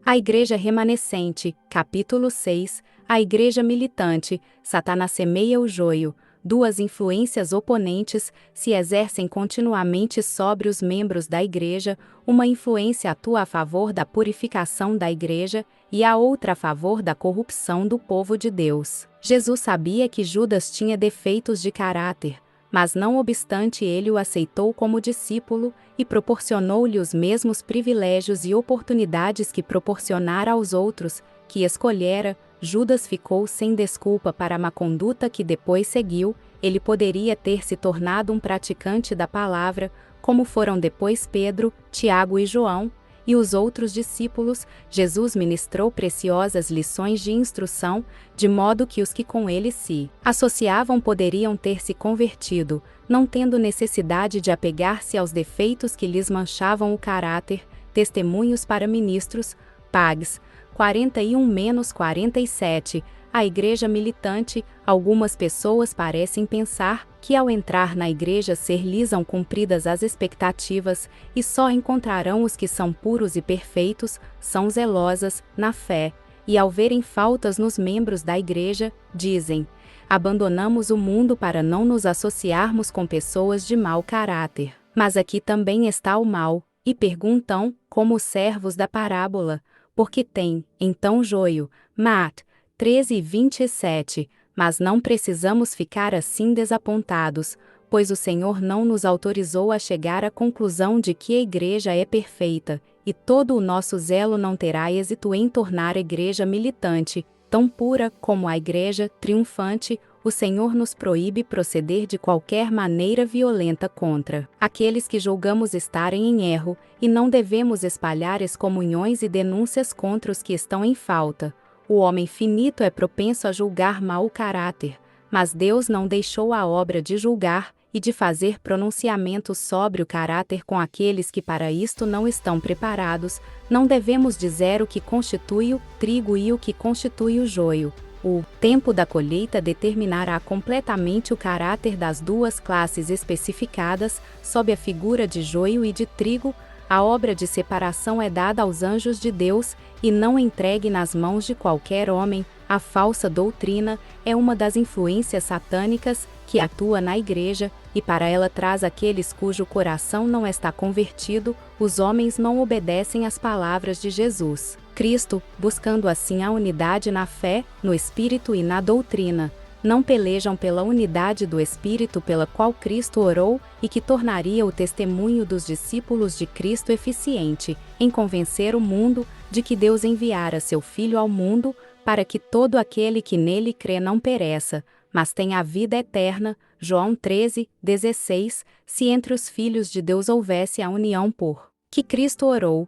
A Igreja Remanescente, capítulo 6, a Igreja Militante, Satanás semeia o joio. Duas influências oponentes se exercem continuamente sobre os membros da Igreja, uma influência atua a favor da purificação da Igreja e a outra a favor da corrupção do povo de Deus. Jesus sabia que Judas tinha defeitos de caráter, mas não obstante ele o aceitou como discípulo e proporcionou-lhe os mesmos privilégios e oportunidades que proporcionara aos outros, que escolhera. Judas ficou sem desculpa para a má conduta que depois seguiu. Ele poderia ter se tornado um praticante da palavra, como foram depois Pedro, Tiago e João, e os outros discípulos. Jesus ministrou preciosas lições de instrução, de modo que os que com ele se associavam poderiam ter se convertido, não tendo necessidade de apegar-se aos defeitos que lhes manchavam o caráter. Testemunhos para ministros, Pags 41-47. A Igreja Militante. Algumas pessoas parecem pensar que ao entrar na Igreja ser-lhes-ão cumpridas as expectativas, e só encontrarão os que são puros e perfeitos, são zelosas na fé, e ao verem faltas nos membros da Igreja, dizem: abandonamos o mundo para não nos associarmos com pessoas de mau caráter. Mas aqui também está o mal, e perguntam, como os servos da parábola, porque tem, então joio. Mat. 13:27. Mas não precisamos ficar assim desapontados, pois o Senhor não nos autorizou a chegar à conclusão de que a Igreja é perfeita, e todo o nosso zelo não terá êxito em tornar a Igreja militante, tão pura como a Igreja triunfante. O Senhor nos proíbe proceder de qualquer maneira violenta contra aqueles que julgamos estarem em erro, e não devemos espalhar excomunhões e denúncias contra os que estão em falta. O homem finito é propenso a julgar mau caráter, mas Deus não deixou a obra de julgar e de fazer pronunciamentos sobre o caráter com aqueles que para isto não estão preparados. Não devemos dizer o que constitui o trigo e o que constitui o joio. O tempo da colheita determinará completamente o caráter das duas classes especificadas, sob a figura de joio e de trigo. A obra de separação é dada aos anjos de Deus, e não entregue nas mãos de qualquer homem. A falsa doutrina é uma das influências satânicas que atua na Igreja, e para ela traz aqueles cujo coração não está convertido. Os homens não obedecem às palavras de Jesus Cristo, buscando assim a unidade na fé, no Espírito e na doutrina. Não pelejam pela unidade do Espírito pela qual Cristo orou e que tornaria o testemunho dos discípulos de Cristo eficiente, em convencer o mundo de que Deus enviara seu Filho ao mundo, para que todo aquele que nele crê não pereça, mas tenha a vida eterna. João 13:16. Se entre os filhos de Deus houvesse a união por que Cristo orou,